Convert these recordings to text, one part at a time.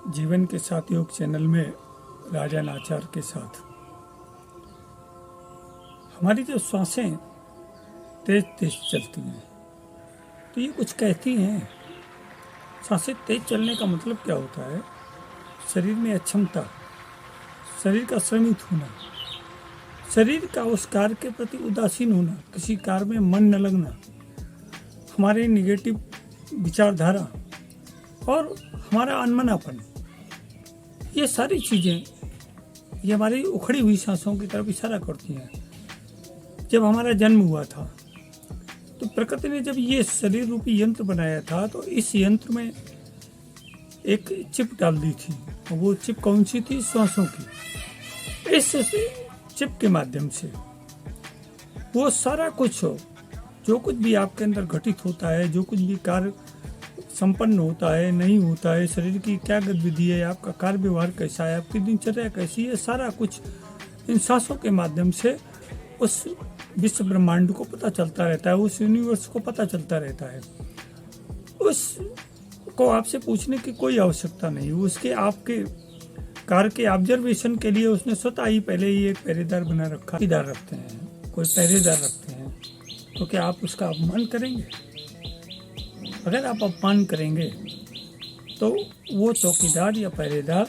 जीवन के साथ योग चैनल में राजन आचार्य के साथ। हमारी जो सांसें तेज तेज चलती हैं तो ये कुछ कहती हैं। सांसें तेज चलने का मतलब क्या होता है? शरीर में अक्षमता, शरीर का श्रमित होना, शरीर का उस कार्य के प्रति उदासीन होना, किसी कार्य में मन न लगना, हमारे निगेटिव विचारधारा और हमारा अनमनापन, ये सारी चीज़ें ये हमारी उखड़ी हुई सांसों की तरफ इशारा करती हैं। जब हमारा जन्म हुआ था तो प्रकृति ने जब ये शरीर रूपी यंत्र बनाया था तो इस यंत्र में एक चिप डाल दी थी। और वो चिप कौन सी थी? सांसों की। इस चिप के माध्यम से वो सारा कुछ जो कुछ भी आपके अंदर घटित होता है, जो कुछ भी कार्य संपन्न होता है, नहीं होता है, शरीर की क्या गतिविधि है, आपका कार्य व्यवहार कैसा है, आपकी दिनचर्या कैसी है, सारा कुछ इन सांसों के माध्यम से उस विश्व ब्रह्मांड को पता चलता रहता है, उस यूनिवर्स को पता चलता रहता है। उसको आपसे पूछने की कोई आवश्यकता नहीं। उसके आपके कार्य के ऑब्जर्वेशन के लिए उसने स्वतः ही पहले ही एक पहरेदार बना रखा। चौकीदार रखते हैं, कोई पहरेदार रखते हैं, तो क्या आप उसका अपमान करेंगे? अगर आप अपमान करेंगे तो वो चौकीदार या पहरेदार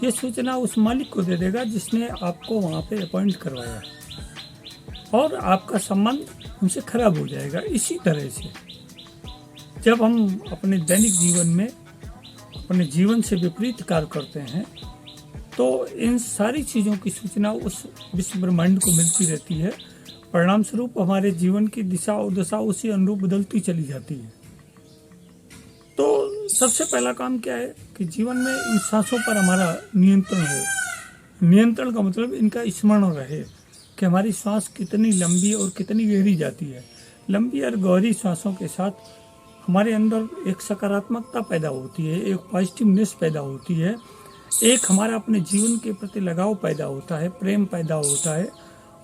ये सूचना उस मालिक को दे देगा जिसने आपको वहाँ पे अपॉइंट करवाया, और आपका संबंध उनसे खराब हो जाएगा। इसी तरह से जब हम अपने दैनिक जीवन में अपने जीवन से विपरीत कार्य करते हैं तो इन सारी चीज़ों की सूचना उस विश्व ब्रह्मांड को मिलती रहती है। परिणाम स्वरूप हमारे जीवन की दिशा और दशा उसी अनुरूप बदलती चली जाती है। तो सबसे पहला काम क्या है कि जीवन में इन सांसों पर हमारा नियंत्रण हो। नियंत्रण का मतलब इनका स्मरण रहे कि हमारी सांस कितनी लंबी और कितनी गहरी जाती है। लंबी और गहरी सांसों के साथ हमारे अंदर एक सकारात्मकता पैदा होती है, एक पॉजिटिवनेस पैदा होती है, एक हमारा अपने जीवन के प्रति लगाव पैदा होता है, प्रेम पैदा होता है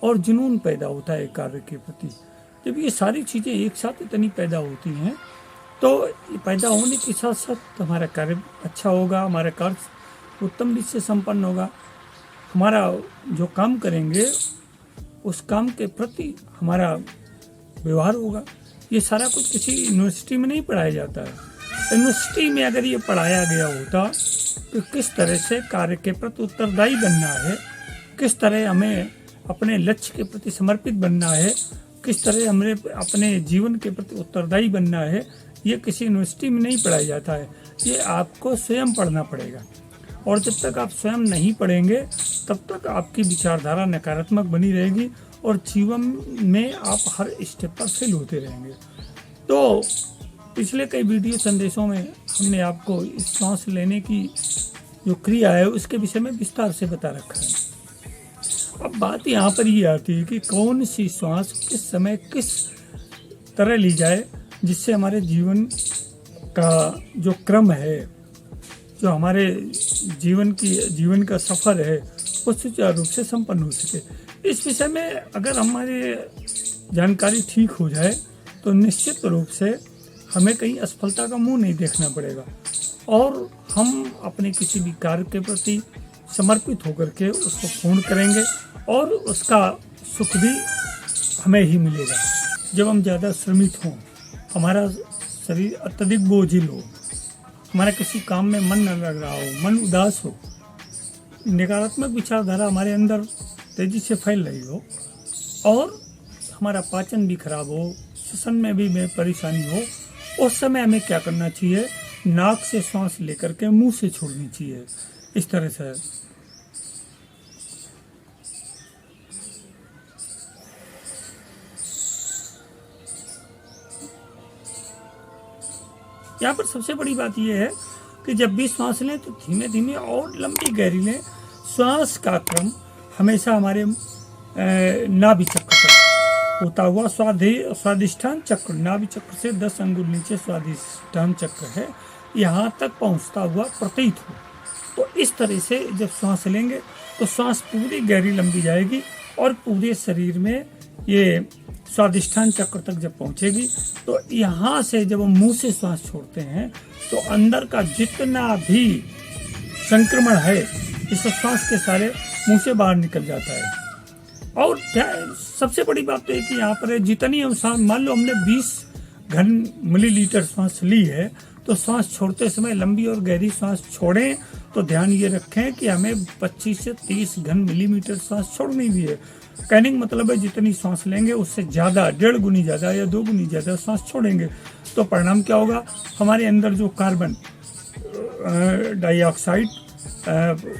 और जुनून पैदा होता है कार्य के प्रति। जब ये सारी चीज़ें एक साथ इतनी पैदा होती हैं तो पैदा होने के साथ साथ हमारा कार्य अच्छा होगा, हमारा कार्य उत्तम रीति से संपन्न होगा। हमारा जो काम करेंगे उस काम के प्रति हमारा व्यवहार होगा। ये सारा कुछ किसी यूनिवर्सिटी में नहीं पढ़ाया जाता है। यूनिवर्सिटी में अगर ये पढ़ाया गया होता तो किस तरह से कार्य के प्रति उत्तरदायी बनना है, किस तरह हमें अपने लक्ष्य के प्रति समर्पित बनना है, किस तरह हमें अपने जीवन के प्रति उत्तरदायी बनना है, ये किसी यूनिवर्सिटी में नहीं पढ़ाया जाता है। ये आपको स्वयं पढ़ना पड़ेगा। और जब तक आप स्वयं नहीं पढ़ेंगे तब तक आपकी विचारधारा नकारात्मक बनी रहेगी और जीवन में आप हर स्टेप पर फेल होते रहेंगे। तो पिछले कई वीडियो संदेशों में हमने आपको इस सांस लेने की जो क्रिया है उसके विषय में विस्तार से बता रखा है। अब बात यहाँ पर ये आती है कि कौन सी सांस किस समय किस तरह ली जाए जिससे हमारे जीवन का जो क्रम है, जो हमारे जीवन का सफर है वो सुचारू रूप से संपन्न हो सके। इस विषय में अगर हमारी जानकारी ठीक हो जाए तो निश्चित रूप से हमें कहीं असफलता का मुंह नहीं देखना पड़ेगा और हम अपने किसी भी कार्य के प्रति समर्पित होकर के उसको पूर्ण करेंगे और उसका सुख भी हमें ही मिलेगा। जब हम ज़्यादा श्रमित हों, हमारा शरीर अत्यधिक बोझिल हो, हमारा किसी काम में मन न लग रहा हो, मन उदास हो, नकारात्मक विचारधारा हमारे अंदर तेजी से फैल रही हो और हमारा पाचन भी खराब हो, श्वसन में भी परेशानी हो, उस समय हमें क्या करना चाहिए? नाक से सांस लेकर के मुंह से छोड़नी चाहिए। इस तरह से यहाँ पर सबसे बड़ी बात यह है कि जब भी सांस लें तो धीमे धीमे और लंबी गहरी लें। श्वास का क्रम हमेशा हमारे नाभि चक्र तक होता हुआ स्वादिष्ठान चक्र, नाभि चक्र से 10 अंगुल नीचे स्वादिष्ठान चक्र है, यहाँ तक पहुँचता हुआ प्रतीत हो। तो इस तरह से जब सांस लेंगे तो सांस पूरी गहरी लंबी जाएगी और पूरे शरीर में ये स्वादिष्ठान चक्र तक जब पहुंचेगी तो यहाँ से जब हम मुंह से सांस छोड़ते हैं तो अंदर का जितना भी संक्रमण है इस श्वास के सारे मुंह से बाहर निकल जाता है। और क्या सबसे बड़ी बात तो है कि यहाँ पर जितनी हम सांस, मान लो हमने 20 घन मिलीलीटर सांस ली है, तो सांस छोड़ते समय लंबी और गहरी सांस छोड़ें तो ध्यान ये रखें कि हमें 25 से 30 घन मिलीमीटर सांस छोड़नी भी है। कहने का मतलब है जितनी सांस लेंगे उससे ज़्यादा, 1.5 गुनी ज़्यादा या 2 गुनी ज़्यादा सांस छोड़ेंगे, तो परिणाम क्या होगा, हमारे अंदर जो कार्बन डाइऑक्साइड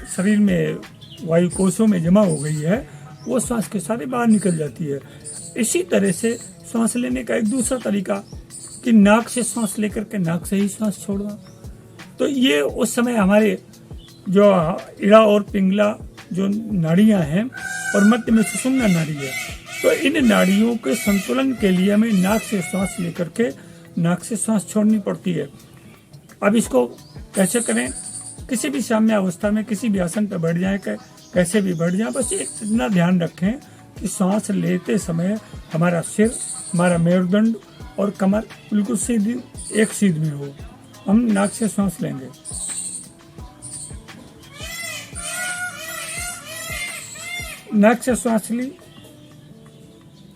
शरीर में वायु कोशों में जमा हो गई है वो सांस के सारे बाहर निकल जाती है। इसी तरह से सांस लेने का एक दूसरा तरीका कि नाक से सांस लेकर के नाक से ही सांस छोड़ना। तो ये उस समय हमारे जो इड़ा और पिंगला जो नाड़ियां हैं और मध्य में सुषुम्ना नाड़ी है, तो इन नाड़ियों के संतुलन के लिए हमें नाक से सांस लेकर के नाक से सांस छोड़नी पड़ती है। अब इसको कैसे करें, किसी भी साम्य अवस्था में किसी भी आसन पर बैठ जाए, कैसे भी बैठ जाए, बस इतना ध्यान रखें कि सांस लेते समय हमारा सिर, हमारा मेरुदंड और कमर बिल्कुल सीधी, एक सीध में हो। हम नाक से सांस लेंगे, नाक से सांस ली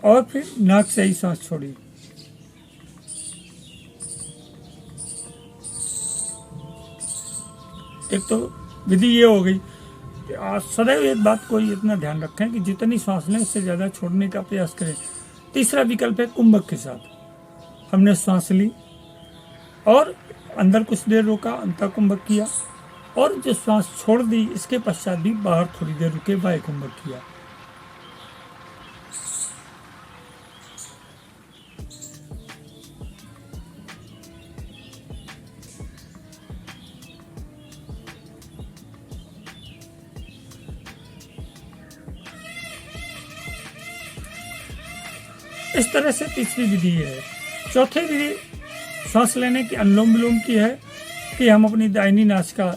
और फिर नाक से ही सांस छोड़ी। एक तो विधि ये हो गई। सदैव एक बात को इतना ध्यान रखें कि जितनी सांस लें उससे ज़्यादा छोड़ने का प्रयास करें। तीसरा विकल्प है कुंभक के साथ। हमने सांस ली और अंदर कुछ देर रोका, अंतर कुंभक किया, और जो सांस छोड़ दी इसके पश्चात भी बाहर थोड़ी देर रुके, बाह्य कुंभक किया। इस तरह से तीसरी विधि है। चौथी विधि सांस लेने की अनुलोम विलोम की है कि हम अपनी दाहिनी नासिका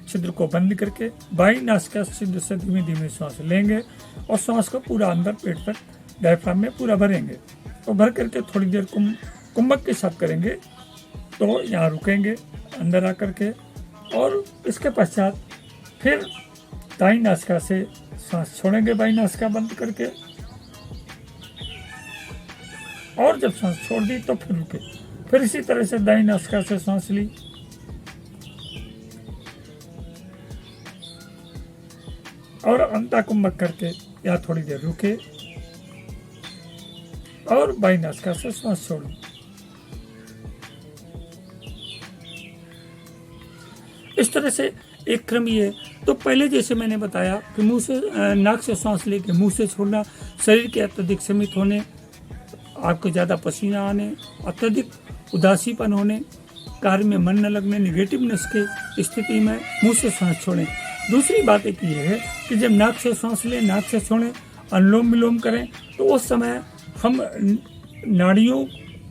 छिद्र को बंद करके बाईं नासिका छिद्र से धीमे धीमे सांस लेंगे और सांस को पूरा अंदर पेट तक डायफ्राम में पूरा भरेंगे। तो भर करके थोड़ी देर कुंभक के साथ करेंगे, तो यहाँ रुकेंगे अंदर आकर के, और इसके पश्चात फिर दाईं नासिका से सांस छोड़ेंगे बाईं नासिका बंद करके, और जब सांस छोड़ दी तो फिर रुके। फिर इसी तरह से दाईं नासिका से सांस ली और अंता कुंभक करके या थोड़ी देर रुके और बाईं नासिका से सांस छोड़ी। इस तरह से एक क्रम ये। तो पहले जैसे मैंने बताया कि मुंह से, नाक से सांस लेके मुंह से छोड़ना, शरीर के अत्यधिक सीमित होने, आपको ज़्यादा पसीना आने, अत्यधिक उदासीपन होने, कार्य में मन न लगने, निगेटिवनेस के स्थिति में मुंह से सांस छोड़ें। दूसरी बात एक ये है कि जब नाक से सांस लें, नाक से छोड़ें, अनुलोम विलोम करें, तो उस समय हम नाड़ियों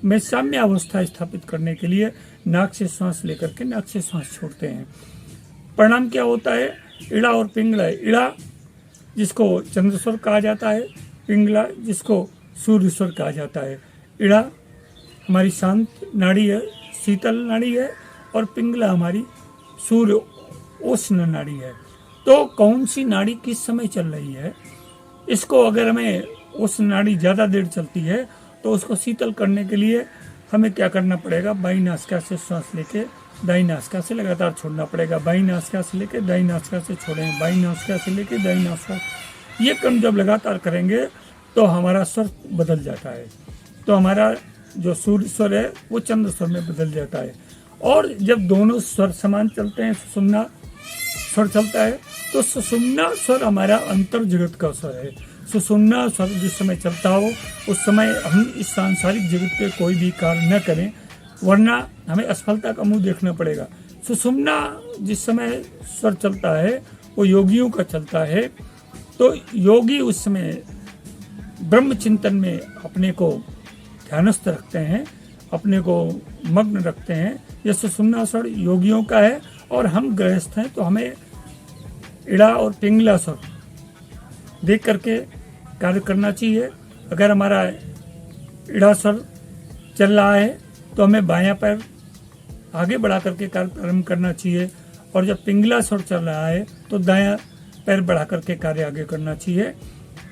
में साम्य अवस्था स्थापित करने के लिए नाक से सांस लेकर के नाक से सांस छोड़ते हैं। परिणाम क्या होता है, इड़ा और पिंगला, इड़ा जिसको चंद्रस्वर कहा जाता है, पिंगला जिसको सूर्य स्वर कहा जाता है। इड़ा हमारी शांत नाड़ी है, शीतल नाड़ी है, और पिंगला हमारी सूर्य उष्ण नाड़ी है। तो कौन सी नाड़ी किस समय चल रही है, इसको अगर हमें उष्ण नाड़ी ज़्यादा देर चलती है तो उसको शीतल करने के लिए हमें क्या करना पड़ेगा, बाईं नासिका से सांस लेके दाईं नासिका से लगातार छोड़ना पड़ेगा। बाईं नासिका से लेके दाईं नासिका से छोड़ें, बाईं नासिका से लेके दाईं नासिका। ये क्रम जब लगातार करेंगे तो हमारा स्वर बदल जाता है। तो हमारा जो सूर्य स्वर है वो चंद्र स्वर में बदल जाता है। और जब दोनों स्वर समान चलते हैं, सुषुम्ना स्वर चलता है, तो सुषुम्ना स्वर हमारा अंतर जगत का स्वर है। सुषुम्ना स्वर जिस समय चलता हो उस समय हम इस सांसारिक जगत पे कोई भी कार्य न करें, वरना हमें असफलता का मुंह देखना पड़ेगा। सुषुम्ना जिस समय स्वर चलता है वो योगियों का चलता है। तो योगी उस समय ब्रह्म चिंतन में अपने को ध्यानस्थ रखते हैं, अपने को मग्न रखते हैं। यह सुषुम्ना स्वर योगियों का है, और हम गृहस्थ हैं तो हमें इड़ा और पिंगला स्वर देख करके कार्य करना चाहिए। अगर हमारा इड़ा स्वर चल रहा है तो हमें बायां पैर आगे बढ़ा करके कार्य प्रारंभ करना चाहिए, और जब पिंगला स्वर चल रहा है तो दायां पैर बढ़ा करके कार्य आगे करना चाहिए।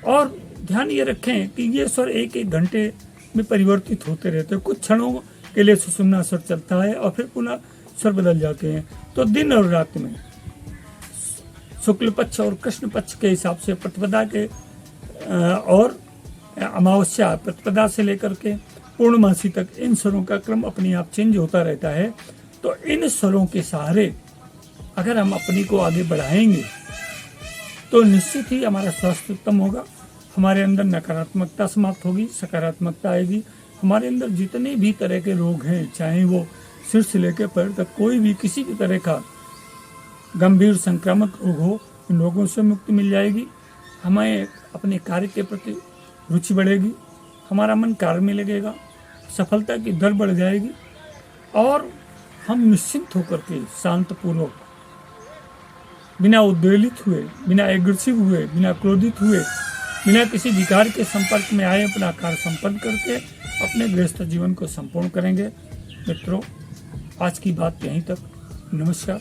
और ध्यान ये रखें कि ये स्वर एक एक घंटे में परिवर्तित होते रहते हैं। कुछ क्षणों के लिए सुषुम्ना स्वर चलता है और फिर पुनः स्वर बदल जाते हैं। तो दिन और रात में शुक्ल पक्ष और कृष्ण पक्ष के हिसाब से प्रतिपदा के और अमावस्या प्रतिपदा से लेकर के पूर्णमासी तक इन स्वरों का क्रम अपने आप चेंज होता रहता है। तो इन स्वरों के सहारे अगर हम अपनी को आगे बढ़ाएंगे तो निश्चित ही हमारा स्वास्थ्य उत्तम होगा, हमारे अंदर नकारात्मकता समाप्त होगी, सकारात्मकता आएगी। हमारे अंदर जितने भी तरह के रोग हैं, चाहे वो सिर से लेकर पैर तक कोई भी किसी भी तरह का गंभीर संक्रामक रोग हो, इन रोगों से मुक्ति मिल जाएगी। हमें अपने कार्य के प्रति रुचि बढ़ेगी, हमारा मन कार्य में लगेगा, सफलता की दर बढ़ जाएगी और हम निश्चिंत होकर के शांतपूर्वक बिना उद्वेलित हुए, बिना एग्रेसिव हुए, बिना क्रोधित हुए, बिना किसी विकार के संपर्क में आए अपना कार्य संपन्न करके अपने गृहस्थ जीवन को संपूर्ण करेंगे। मित्रों, आज की बात यहीं तक। नमस्कार।